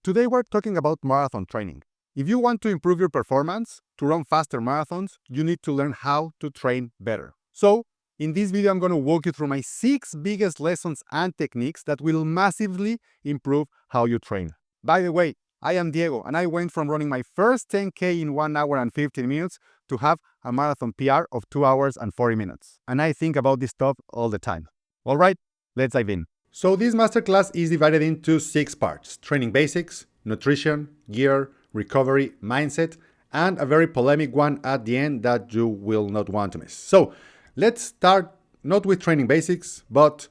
Today we're talking about marathon training. If you want to improve your performance, to run faster marathons, you need to learn how to train better. So, in this video, I'm going to walk you through my 6 biggest lessons and techniques that will massively improve how you train. By the way, I am Diego, and I went from running my first 10K in 1 hour and 15 minutes to have a marathon PR of 2 hours and 40 minutes. And I think about this stuff all the time. All right, let's dive in. So this masterclass is divided into 6 parts: training basics, nutrition, gear, recovery, mindset, and a very polemic one at the end that you will not want to miss. So let's start not with training basics, but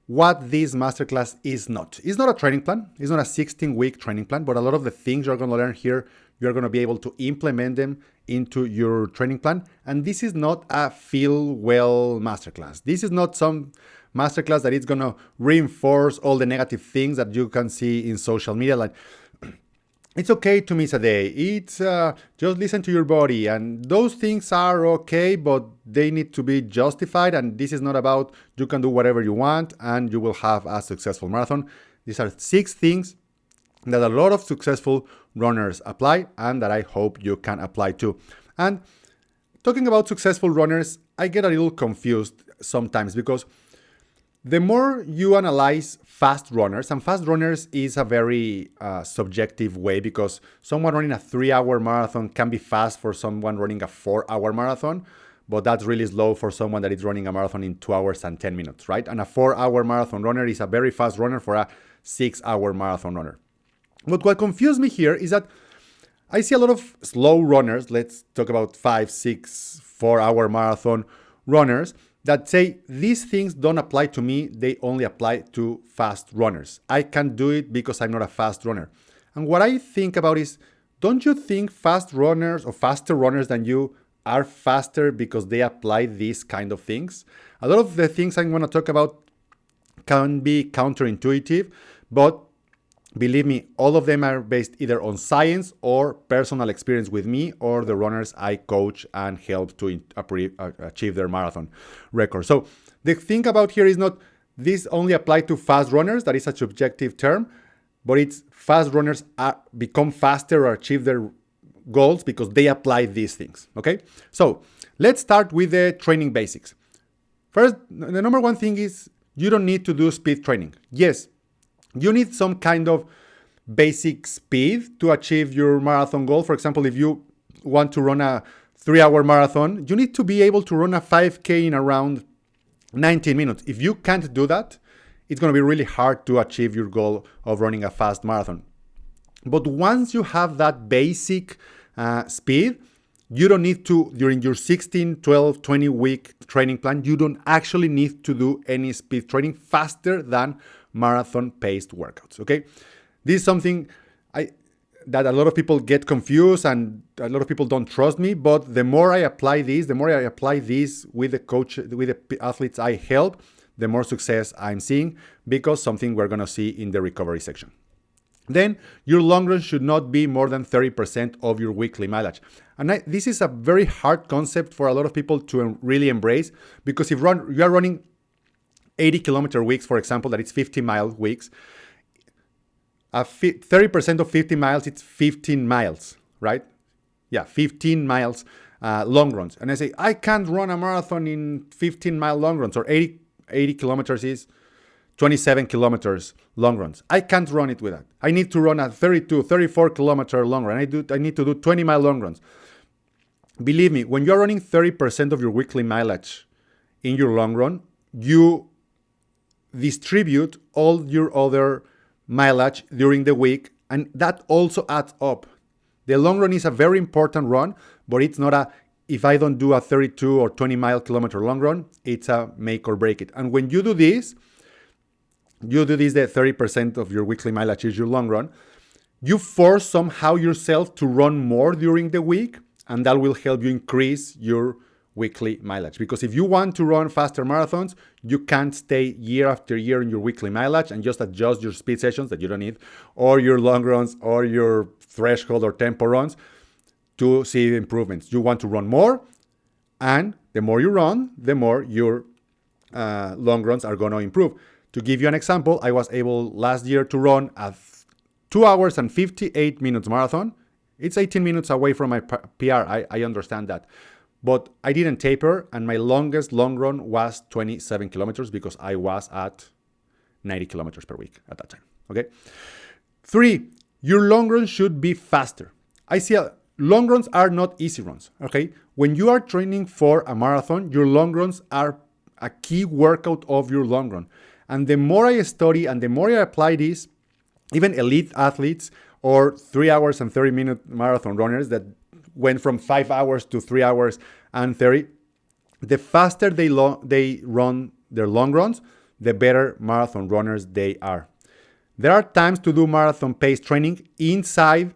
what this masterclass is not. It's not a training plan. It's not a 16-week training plan, but a lot of the things you're going to learn here, you're going to be able to implement them into your training plan. And this is not a feel well masterclass. This is not some masterclass that is going to reinforce all the negative things that you can see in social media, like it's okay to miss a day, it's just listen to your body, and those things are okay, but they need to be justified. And this is not about you can do whatever you want and you will have a successful marathon. These are 6 things that a lot of successful runners apply and that I hope you can apply too. And talking about successful runners, I get a little confused sometimes because the more you analyze fast runners, and fast runners is a very subjective way, because someone running a 3-hour marathon can be fast for someone running a 4-hour marathon, but that's really slow for someone that is running a marathon in 2 hours and 10 minutes, right? And a 4-hour marathon runner is a very fast runner for a 6-hour marathon runner. But what confused me here is that I see a lot of slow runners, let's talk about 5, 6, 4-hour marathon runners, that say these things don't apply to me, they only apply to fast runners. I can't do it because I'm not a fast runner. And what I think about is, don't you think fast runners or faster runners than you are faster because they apply these kind of things? A lot of the things I'm going to talk about can be counterintuitive, but believe me, all of them are based either on science or personal experience with me or the runners I coach and help to achieve their marathon record. So the thing about here is not this only apply to fast runners, that is a subjective term, but it's fast runners become faster or achieve their goals because they apply these things, okay? So let's start with the training basics. First, the number one thing is you don't need to do speed training. Yes, you need some kind of basic speed to achieve your marathon goal. For example, if you want to run a 3-hour marathon, you need to be able to run a 5K in around 19 minutes. If you can't do that, it's going to be really hard to achieve your goal of running a fast marathon. But once you have that basic speed, you don't need to, during your 16, 12, 20 week training plan, you don't actually need to do any speed training faster than marathon paced workouts, okay? This is something that a lot of people get confused and a lot of people don't trust me, but the more I apply this with the coach, with the athletes I help, the more success I'm seeing, because something we're gonna see in the recovery section. Then your long run should not be more than 30% of your weekly mileage. And this is a very hard concept for a lot of people to really embrace, because if you are running 80-kilometer weeks, for example, that it's 50-mile weeks, 30% of 50 miles, it's 15 miles, right? Yeah, 15 miles long runs. And I say, I can't run a marathon in 15-mile long runs, or 80 kilometers is 27 kilometers long runs. I can't run it with that. I need to run a 32, 34-kilometer long run. I need to do 20-mile long runs. Believe me, when you're running 30% of your weekly mileage in your long run, you distribute all your other mileage during the week, and that also adds up. The long run is a very important run, but it's not if I don't do a 32 or 20 kilometer long run, it's a make or break it. And when you do this, the 30% of your weekly mileage is your long run, you force somehow yourself to run more during the week, and that will help you increase your weekly mileage. Because if you want to run faster marathons, you can't stay year after year in your weekly mileage and just adjust your speed sessions that you don't need, or your long runs, or your threshold or tempo runs to see improvements. You want to run more, and the more you run, the more your long runs are going to improve. To give you an example, I was able last year to run a 2 hours and 58 minutes marathon. It's 18 minutes away from my PR. I understand that. But I didn't taper, and my longest long run was 27 kilometers because I was at 90 kilometers per week at that time. Okay. 3, your long run should be faster. I see long runs are not easy runs. Okay. When you are training for a marathon, your long runs are a key workout of your long run. And the more I study and the more I apply this, even elite athletes or 3 hours and 30-minute marathon runners that went from 5 hours to 3 hours and 30, the faster they run their long runs, the better marathon runners they are. There are times to do marathon pace training inside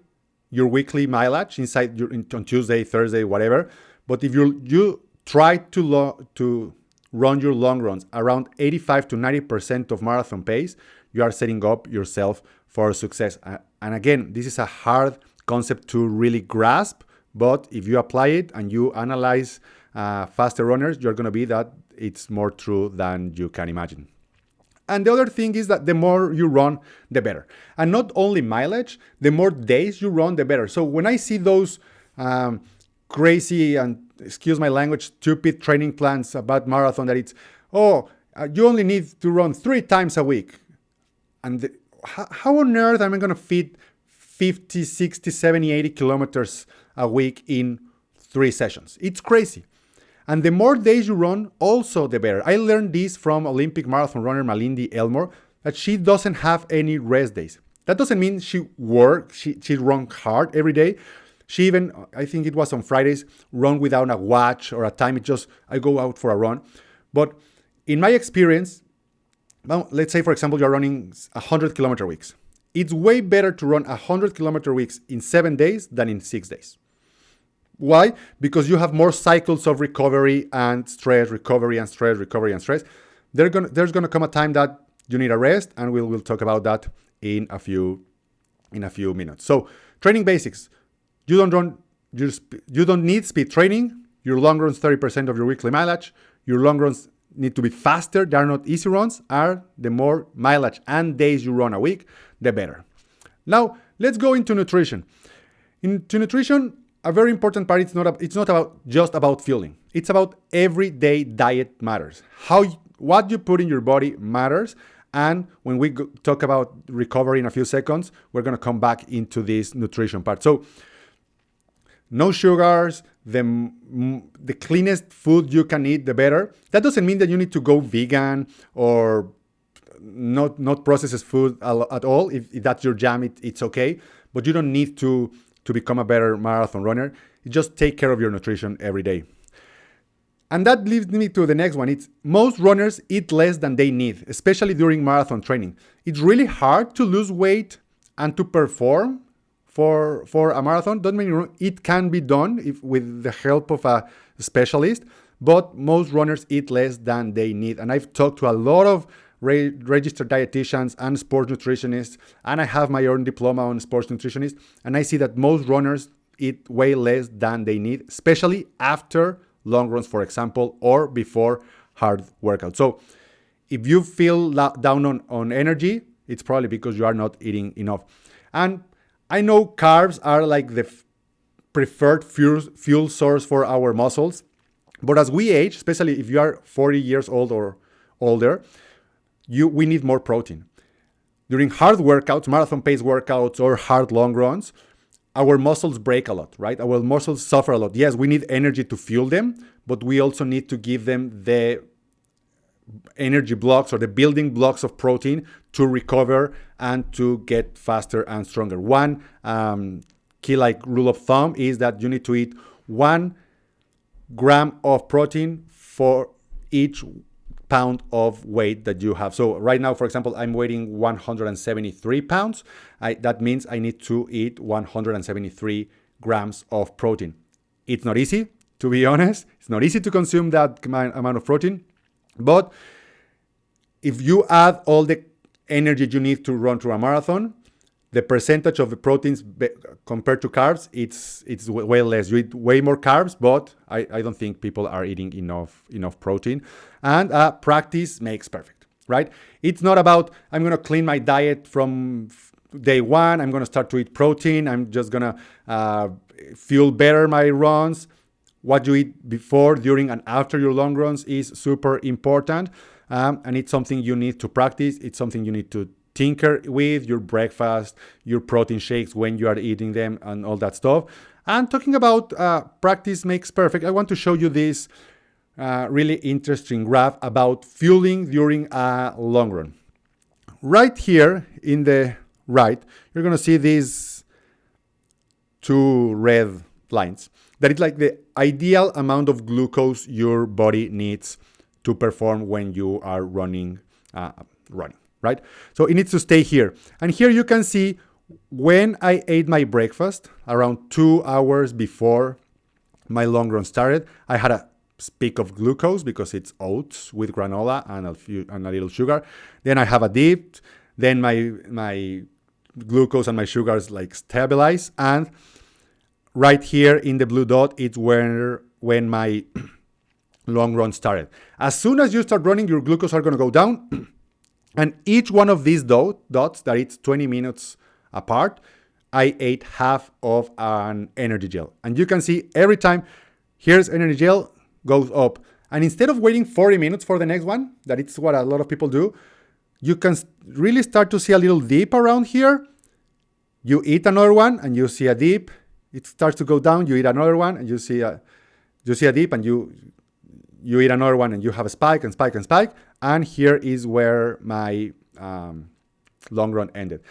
your weekly mileage, on Tuesday, Thursday, whatever. But if you try to run your long runs around 85 to 90% of marathon pace, you are setting up yourself for success. And again, this is a hard concept to really grasp, but if you apply it and you analyze faster runners, you're going to be that it's more true than you can imagine. And the other thing is that the more you run, the better. And not only mileage, the more days you run, the better. So when I see those crazy and, excuse my language, stupid training plans about marathon that it's, you only need to run 3 times a week. And how on earth am I going to fit 50, 60, 70, 80 kilometers a week in 3 sessions? It's crazy. And the more days you run, also the better. I learned this from Olympic marathon runner Malindi Elmore, that she doesn't have any rest days. That doesn't mean she run hard every day. She even, I think it was on Fridays, run without a watch or a time. It just, I go out for a run. But in my experience, well, let's say, for example, you're running 100-kilometer weeks. It's way better to run 100-kilometer weeks in 7 days than in 6 days. Why? Because you have more cycles of recovery and stress, recovery and stress, recovery and stress. There's gonna come a time that you need a rest, and we'll talk about that in a few minutes. So, training basics. You don't need speed training. Your long runs 30% of your weekly mileage. Your long runs need to be faster. They are not easy runs. The more mileage and days you run a week, the better. Now, let's go into nutrition. Into nutrition, a very important part, it's not just about fueling. It's about everyday diet matters. What you put in your body matters. And when we talk about recovery in a few seconds, we're going to come back into this nutrition part. So, no sugars, the cleanest food you can eat, the better. That doesn't mean that you need to go vegan or not processed food at all. If that's your jam, it's okay. But you don't need to become a better marathon runner. You just take care of your nutrition every day. And that leads me to the next one. It's most runners eat less than they need, especially during marathon training. It's really hard to lose weight and to perform for a marathon. Don't get me wrong, it can be done with the help of a specialist, but most runners eat less than they need. And I've talked to a lot of registered dietitians and sports nutritionists, and I have my own diploma on sports nutritionist, and I see that most runners eat way less than they need, especially after long runs, for example, or before hard workouts. So if you feel down on energy, it's probably because you are not eating enough. And I know carbs are like the preferred fuel source for our muscles, but as we age, especially if you are 40 years old or older, we need more protein. During hard workouts, marathon pace workouts, or hard long runs, our muscles break a lot, right? Our muscles suffer a lot. Yes, we need energy to fuel them, but we also need to give them the energy blocks or the building blocks of protein to recover and to get faster and stronger. One key rule of thumb is that you need to eat 1 gram of protein for each pound of weight that you have. So right now, for example, I'm weighing 173 pounds. That means I need to eat 173 grams of protein. It's not easy, to be honest. It's not easy to consume that amount of protein. But if you add all the energy you need to run through a marathon, the percentage of the proteins compared to carbs, it's way less. You eat way more carbs, but I don't think people are eating enough protein. And practice makes perfect, right? It's not about, I'm going to clean my diet from day one, I'm going to start to eat protein. I'm just going to fuel better my runs. What you eat before, during, and after your long runs is super important. And it's something you need to practice. It's something you need to tinker with, your breakfast, your protein shakes when you are eating them, and all that stuff. And talking about practice makes perfect, I want to show you this really interesting graph about fueling during a long run. Right here in the right, you're going to see these two red lines. That is like the ideal amount of glucose your body needs to perform when you are running, right? So it needs to stay here. And here you can see when I ate my breakfast around 2 hours before my long run started, I had a peak of glucose because it's oats with granola and a little sugar. Then I have a dip. Then my glucose and my sugars like stabilize. And right here in the blue dot, it's when my long run started. As soon as you start running, your glucose are going to go down. And each one of these dots, that it's 20 minutes apart, I ate half of an energy gel. And you can see every time, here's energy gel, goes up. And instead of waiting 40 minutes for the next one, that it's what a lot of people do, you can really start to see a little dip around here. You eat another one and you see a dip. It starts to go down. You eat another one and you see a dip, and you eat another one and you have a spike and spike and spike. And here is where my long run ended.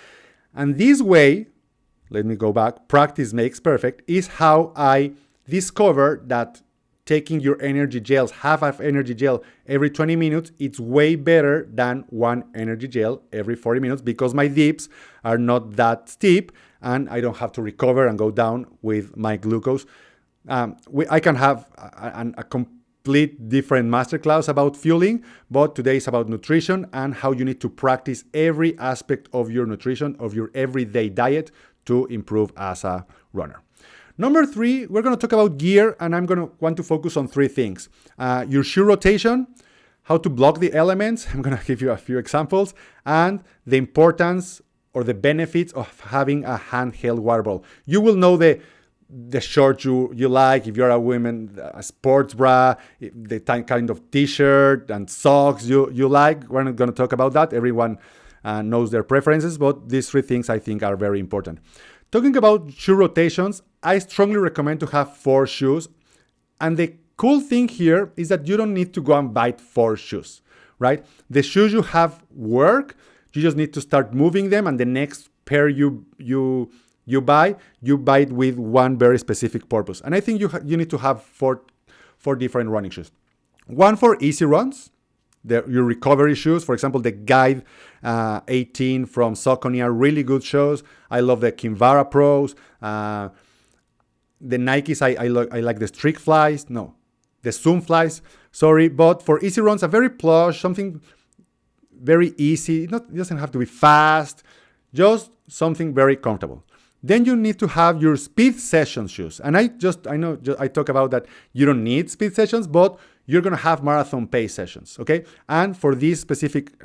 And this way, let me go back, practice makes perfect, is how I discovered that taking your energy gels, half of energy gel every 20 minutes, it's way better than one energy gel every 40 minutes because my dips are not that steep and I don't have to recover and go down with my glucose. I can have a complete different masterclass about fueling, but today is about nutrition and how you need to practice every aspect of your nutrition, of your everyday diet to improve as a runner. Number 3, we're going to talk about gear, and I'm going to want to focus on 3 things. Your shoe rotation, how to block the elements. I'm going to give you a few examples, and the importance or the benefits of having a handheld water bottle. You will know the shorts you like, if you're a woman, a sports bra, the kind of t-shirt and socks you like. We're not going to talk about that. Everyone knows their preferences, but these 3 things I think are very important. Talking about shoe rotations, I strongly recommend to have 4 shoes. And the cool thing here is that you don't need to go and buy 4 shoes, right? The shoes you have work. You just need to start moving them, and the next pair you buy it with one very specific purpose. And I think you need to have four different running shoes. One for easy runs, your recovery shoes. For example, the Guide 18 from Saucony are really good shoes. I love the Kinvara Pros. The Nikes, I like the the Zoom Flies. Sorry, but for easy runs, a very plush, something very easy. It doesn't have to be fast, just something very comfortable. Then you need to have your speed session shoes. And I talk about that you don't need speed sessions, but you're going to have marathon pace sessions, okay? And for this specific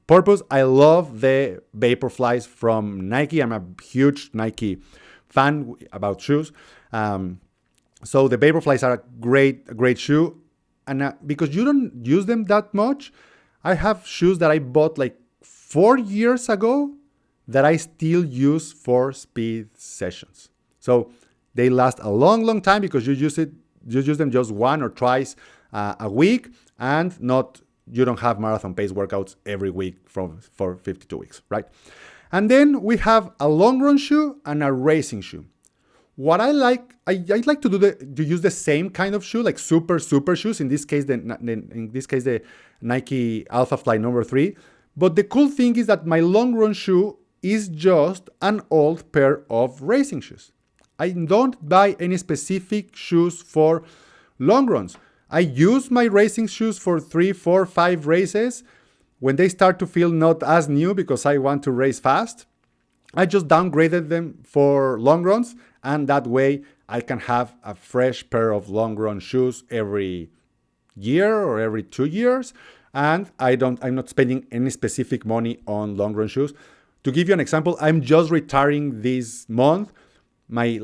purpose, I love the Vaporflies from Nike. I'm a huge Nike fan about shoes. So the Vaporflies are a great shoe. And because you don't use them that much, I have shoes that I bought like 4 years ago that I still use for speed sessions. So they last a long time because you use them just 1 or twice a week, and you don't have marathon pace workouts every week for 52 weeks, right? And then we have a long run shoe and a racing shoe. What I like to use the same kind of shoe, like super shoes. In this case, the Nike Alpha Fly number 3. But the cool thing is that my long run shoe is just an old pair of racing shoes. I don't buy any specific shoes for long runs. I use my racing shoes for 3, 4, 5 races. When they start to feel not as new because I want to race fast, I just downgraded them for long runs, and that way I can have a fresh pair of long run shoes every year or every 2 years, and I'm not spending any specific money on long run shoes. To give you an example, I'm just retiring this month my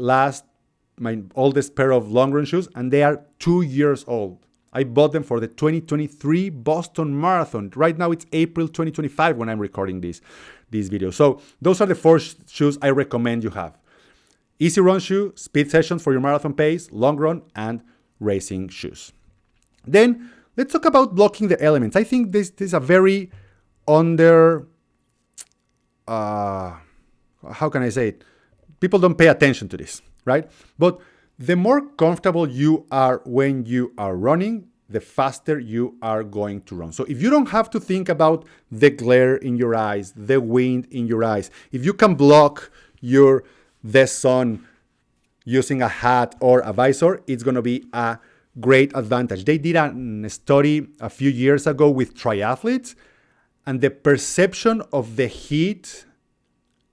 oldest pair of long run shoes, and they are 2 years old. I bought them for the 2023 Boston Marathon. Right now it's April 2025 when I'm recording this video. So those are the 4 shoes I recommend you have. Easy run shoe, speed sessions for your marathon pace, long run, and racing shoes. Then let's talk about blocking the elements. I think this is a very how can I say it? People don't pay attention to this, right? But the more comfortable you are when you are running, the faster you are going to run. So if you don't have to think about the glare in your eyes, the wind in your eyes, if you can block the sun using a hat or a visor, it's going to be a great advantage. They did a study a few years ago with triathletes, and the perception of the heat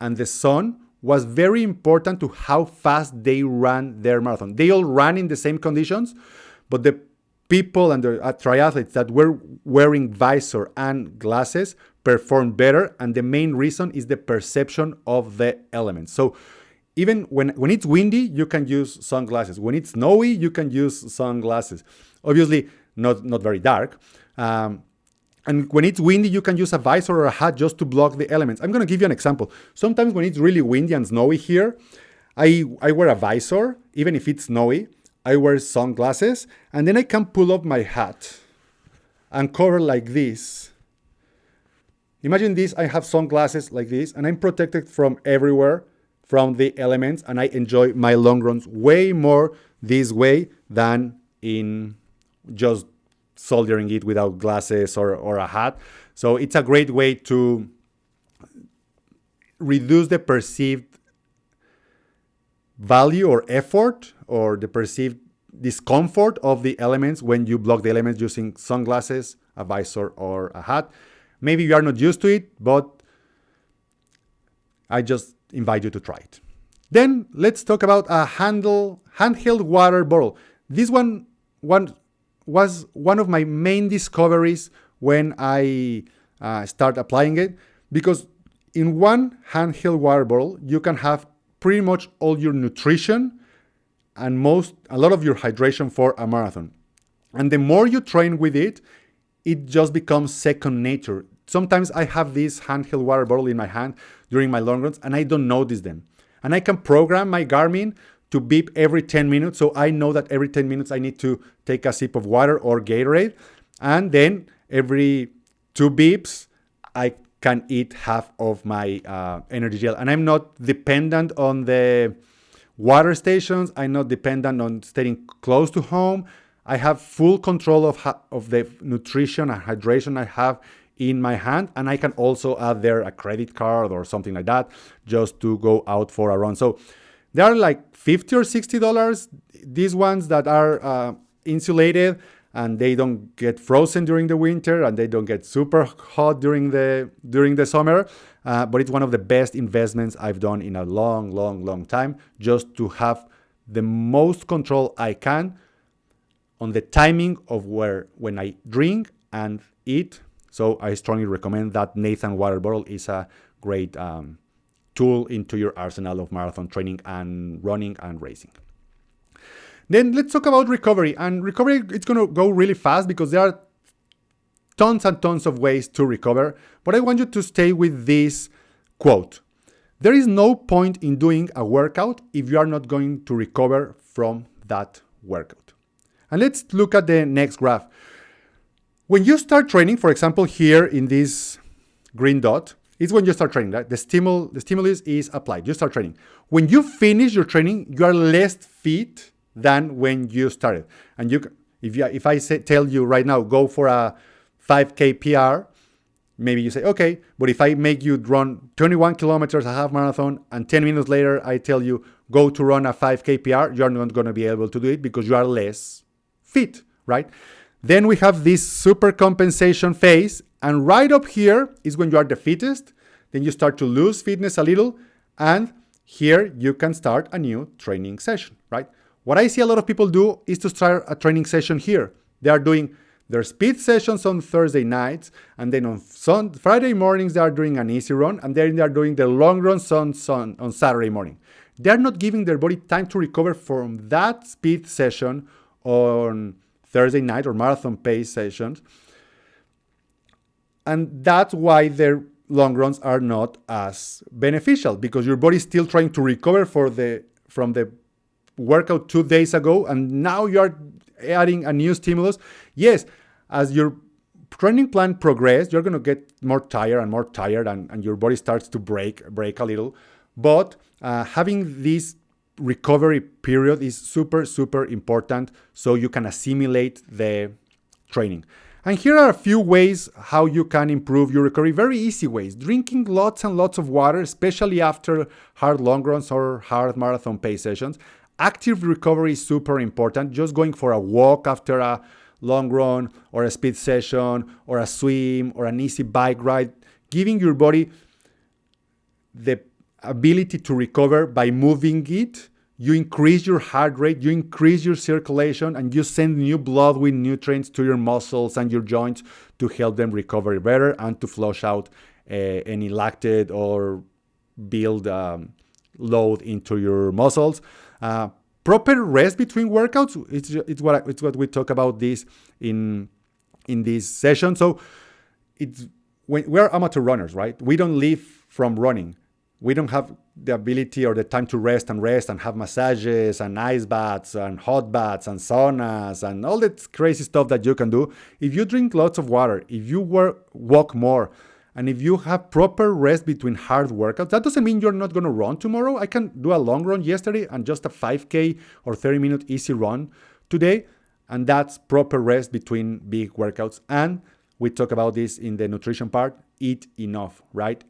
and the sun was very important to how fast they ran their marathon. They all ran in the same conditions, but the people and the triathletes that were wearing visor and glasses performed better, and the main reason is the perception of the elements. So even when it's windy, you can use sunglasses. When it's snowy, you can use sunglasses. Obviously, not very dark. And when it's windy, you can use a visor or a hat just to block the elements. I'm going to give you an example. Sometimes when it's really windy and snowy here, I wear a visor. Even if it's snowy, I wear sunglasses. And then I can pull up my hat and cover like this. Imagine this, I have sunglasses like this, and I'm protected from everywhere, from the elements, and I enjoy my long runs way more this way than in just soldering it without glasses or a hat. So it's a great way to reduce the perceived value or effort or the perceived discomfort of the elements when you block the elements using sunglasses, a visor, or a hat. Maybe you are not used to it, but I just invite you to try it. Then let's talk about a handheld water bottle. This one was one of my main discoveries when I start applying it, because in one handheld water bottle, you can have pretty much all your nutrition and a lot of your hydration for a marathon. And the more you train with it, it just becomes second nature. Sometimes I have this handheld water bottle in my hand during my long runs, and I don't notice them. And I can program my Garmin to beep every 10 minutes. So I know that every 10 minutes I need to take a sip of water or Gatorade. And then every 2 beeps, I can eat half of my energy gel. And I'm not dependent on the water stations. I'm not dependent on staying close to home. I have full control of the nutrition and hydration I have in my hand, and I can also add there a credit card or something like that just to go out for a run. So they are like $50 or $60. These ones that are insulated and they don't get frozen during the winter and they don't get super hot during the summer. But it's one of the best investments I've done in a long time, just to have the most control I can on the timing of when I drink and eat. So I strongly recommend that Nathan water bottle is a great tool into your arsenal of marathon training and running and racing. Then let's talk about recovery. And recovery, it's going to go really fast because there are tons and tons of ways to recover. But I want you to stay with this quote. There is no point in doing a workout if you are not going to recover from that workout. And let's look at the next graph. When you start training, for example, here in this green dot, it's when you start training, right? The stimulus is applied. You start training. When you finish your training, you are less fit than when you started. And if I tell you right now, go for a 5K PR, maybe you say, okay, but if I make you run 21 kilometers, a half marathon, and 10 minutes later, I tell you, go to run a 5K PR, you're not going to be able to do it because you are less fit, right? Then we have this super compensation phase. And right up here is when you are the fittest. Then you start to lose fitness a little. And here you can start a new training session, right? What I see a lot of people do is to start a training session here. They are doing their speed sessions on Thursday nights, and then on Friday mornings they are doing an easy run, and then they are doing the long runs on Saturday morning. They're not giving their body time to recover from that speed session on Thursday night or marathon pace sessions. And that's why their long runs are not as beneficial, because your body is still trying to recover from the workout 2 days ago, and now you're adding a new stimulus. Yes, as your training plan progresses, you're going to get more tired, and your body starts to break a little. But having this recovery period is super, super important so you can assimilate the training. And here are a few ways how you can improve your recovery. Very easy ways. Drinking lots and lots of water, especially after hard long runs or hard marathon pace sessions. Active recovery is super important. Just going for a walk after a long run or a speed session or a swim or an easy bike ride. Giving your body the ability to recover by moving it. You increase your heart rate, you increase your circulation, and you send new blood with nutrients to your muscles and your joints to help them recover better and to flush out any lactate or build load into your muscles. Proper rest between workouts, it's what we talk about this in this session. So we're amateur runners, right? We don't live from running. We don't have the ability or the time to rest and have massages and ice baths and hot baths and saunas and all that crazy stuff that you can do. If you drink lots of water, if you walk more, and if you have proper rest between hard workouts, that doesn't mean you're not going to run tomorrow. I can do a long run yesterday and just a 5K or 30-minute easy run today. And that's proper rest between big workouts. And we talk about this in the nutrition part. Eat enough, right?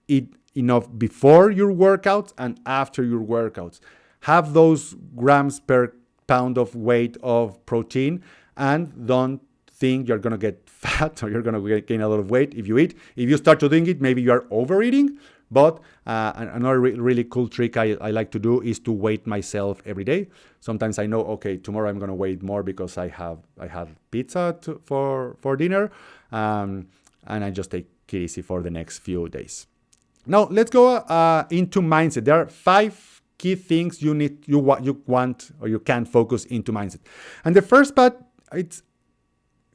Eat enough before your workouts and after your workouts. Have those grams per pound of weight of protein, and don't think you're going to get fat or you're going to gain a lot of weight if you eat. If you start to doing it, maybe you are overeating. But another really cool trick I like to do is to weight myself every day. Sometimes I know, okay, tomorrow I'm going to weigh more because I had pizza for dinner, and I just take it easy for the next few days. Now, let's go into mindset. There are 5 key things you want or you can focus into mindset. And the first part, it's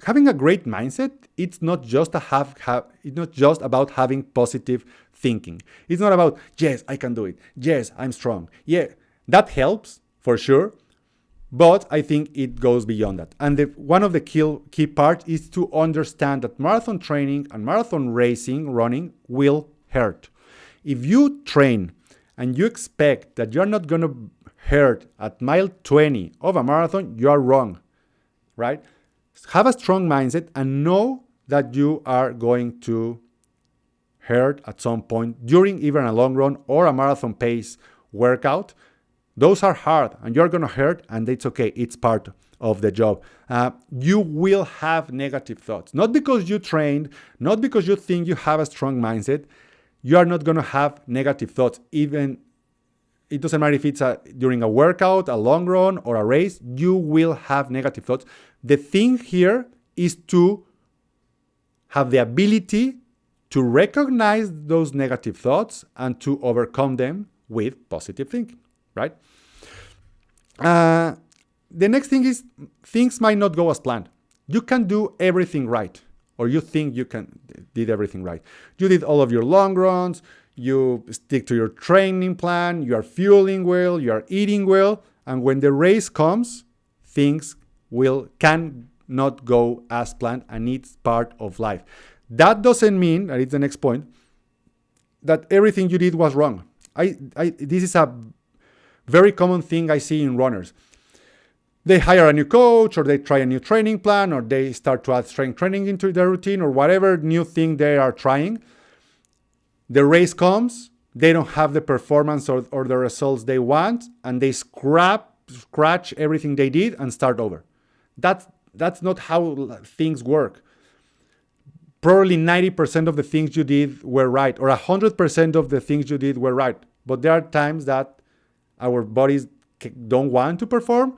having a great mindset. It's not just it's not just about having positive thinking. It's not about, yes, I can do it. Yes, I'm strong. Yeah, that helps for sure. But I think it goes beyond that. And one of the key parts is to understand that marathon training and marathon running will hurt. If you train and you expect that you're not going to hurt at mile 20 of a marathon, you are wrong, right? Have a strong mindset and know that you are going to hurt at some point during even a long run or a marathon pace workout. Those are hard and you're going to hurt, and it's okay. It's part of the job. You will have negative thoughts, not because you trained, not because you think you have a strong mindset. You are not going to have negative thoughts. Even it doesn't matter if it's during a workout, a long run, or a race, you will have negative thoughts. The thing here is to have the ability to recognize those negative thoughts and to overcome them with positive thinking, right? The next thing is things might not go as planned. You can do everything right, or you think you did everything right. You did all of your long runs, you stick to your training plan, you are fueling well, you are eating well, and when the race comes, things can not go as planned, and it's part of life. That doesn't mean, and it's the next point, that everything you did was wrong. This is a very common thing I see in runners. They hire a new coach, or they try a new training plan, or they start to add strength training into their routine, or whatever new thing they are trying. The race comes, they don't have the performance or the results they want, and they scratch everything they did and start over. That's not how things work. Probably 90% of the things you did were right, or 100% of the things you did were right. But there are times that our bodies don't want to perform.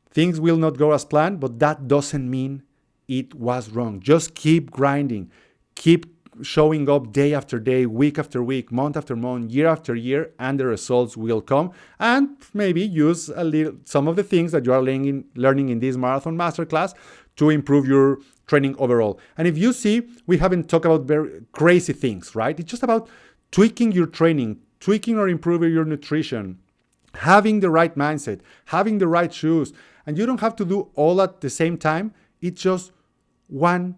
Things will not go as planned, but that doesn't mean it was wrong. Just keep grinding. Keep showing up day after day, week after week, month after month, year after year, and the results will come. And maybe use some of the things that you are learning in this marathon masterclass to improve your training overall. And if you see, we haven't talked about very crazy things, right? It's just about tweaking your training, tweaking or improving your nutrition, having the right mindset, having the right shoes. And you don't have to do all at the same time. It's just one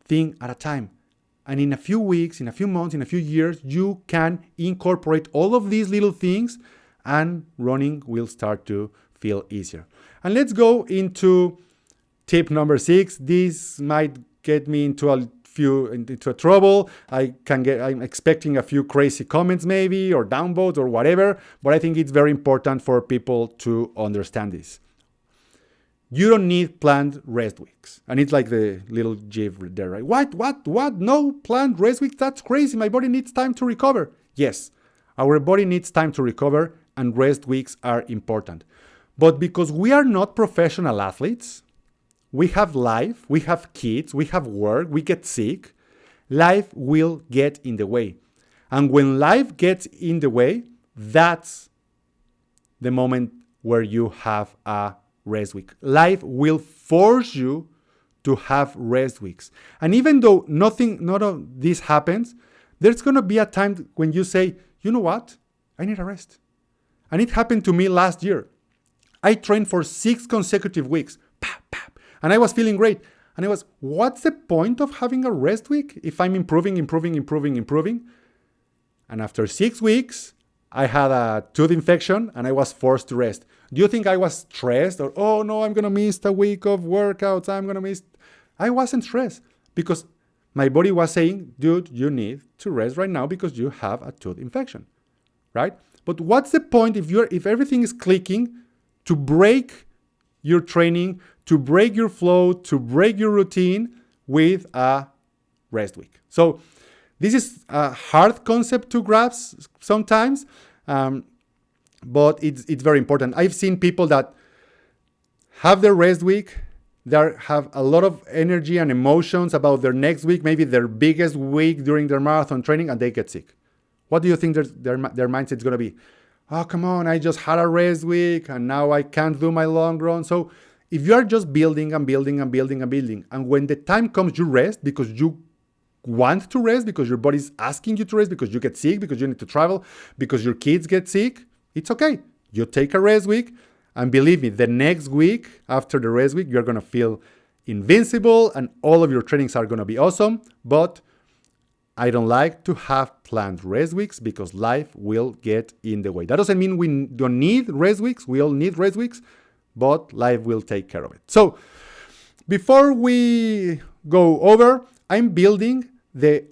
thing at a time. And in a few weeks, in a few months, in a few years, you can incorporate all of these little things and running will start to feel easier. And let's go into tip number 6. This might get me into a trouble. I'm expecting a few crazy comments maybe, or downvotes or whatever, but I think it's very important for people to understand this. You don't need planned rest weeks. And it's like the little gif there, right? What? No planned rest weeks? That's crazy. My body needs time to recover. Yes, our body needs time to recover, and rest weeks are important. But because we are not professional athletes, we have life, we have kids, we have work, we get sick, life will get in the way. And when life gets in the way, that's the moment where you have a rest week. Life will force you to have rest weeks. And even though none of this happens, there's going to be a time when you say, you know what? I need a rest. And it happened to me last year. I trained for 6 consecutive weeks. And I was feeling great. And I was, what's the point of having a rest week if I'm improving? And after 6 weeks, I had a tooth infection and I was forced to rest. Do you think I was stressed or, oh no, I'm going to miss a week of workouts, I wasn't stressed because my body was saying, dude, you need to rest right now because you have a tooth infection, right? But what's the point if everything is clicking to break your training, to break your flow, to break your routine with a rest week? So this is a hard concept to grasp sometimes, but it's very important. I've seen people that have their rest week, they have a lot of energy and emotions about their next week, maybe their biggest week during their marathon training, and they get sick. What do you think their mindset is going to be? Oh, come on, I just had a rest week, and now I can't do my long run. So if you are just building, and when the time comes, you rest because you want to rest, because your body's asking you to rest, because you get sick, because you need to travel, because your kids get sick, it's okay. You take a rest week, and believe me, the next week after the rest week, you're going to feel invincible and all of your trainings are going to be awesome. But I don't like to have planned rest weeks because life will get in the way. That doesn't mean we don't need rest weeks. We all need rest weeks, but life will take care of it. So before we go over, I'm building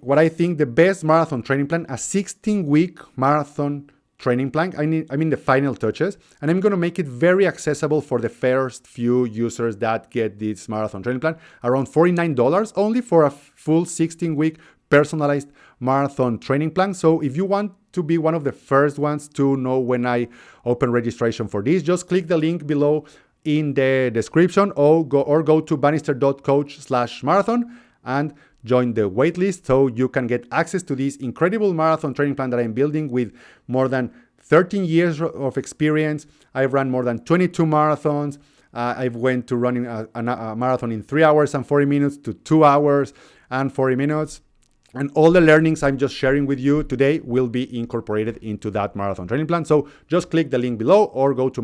what I think the best marathon training plan, a 16-week marathon training plan. I mean the final touches, and I'm going to make it very accessible for the first few users that get this marathon training plan, around $49 only for a full 16-week personalized marathon training plan. So if you want to be one of the first ones to know when I open registration for this, just click the link below in the description or go to bannister.coach/marathon and join the waitlist so you can get access to this incredible marathon training plan that I'm building with more than 13 years of experience. I've run more than 22 marathons. I've went to running a marathon in 3 hours and 40 minutes to 2 hours and 40 minutes. And all the learnings I'm just sharing with you today will be incorporated into that marathon training plan. So just click the link below or go to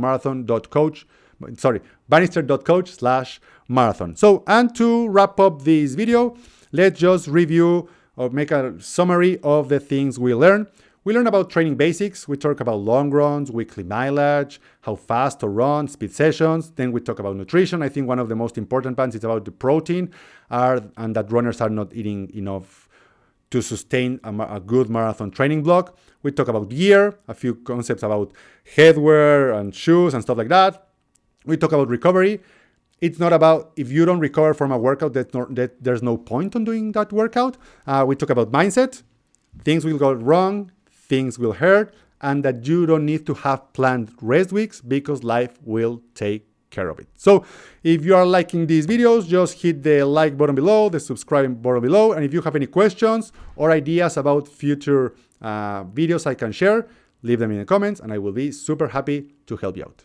bannister.coach/marathon. So, and to wrap up this video, let's just review or make a summary of the things we learned. We learned about training basics. We talk about long runs, weekly mileage, how fast to run, speed sessions. Then we talk about nutrition. I think one of the most important parts is about the protein and that runners are not eating enough to sustain a good marathon training block. We talk about gear, a few concepts about headwear and shoes and stuff like that. We talk about recovery. It's not about if you don't recover from a workout, that there's no point on doing that workout. We talk about mindset. Things will go wrong, things will hurt, and that you don't need to have planned rest weeks because life will take care of it. So if you are liking these videos, just hit the like button below, the subscribe button below. And if you have any questions or ideas about future videos I can share, leave them in the comments and I will be super happy to help you out.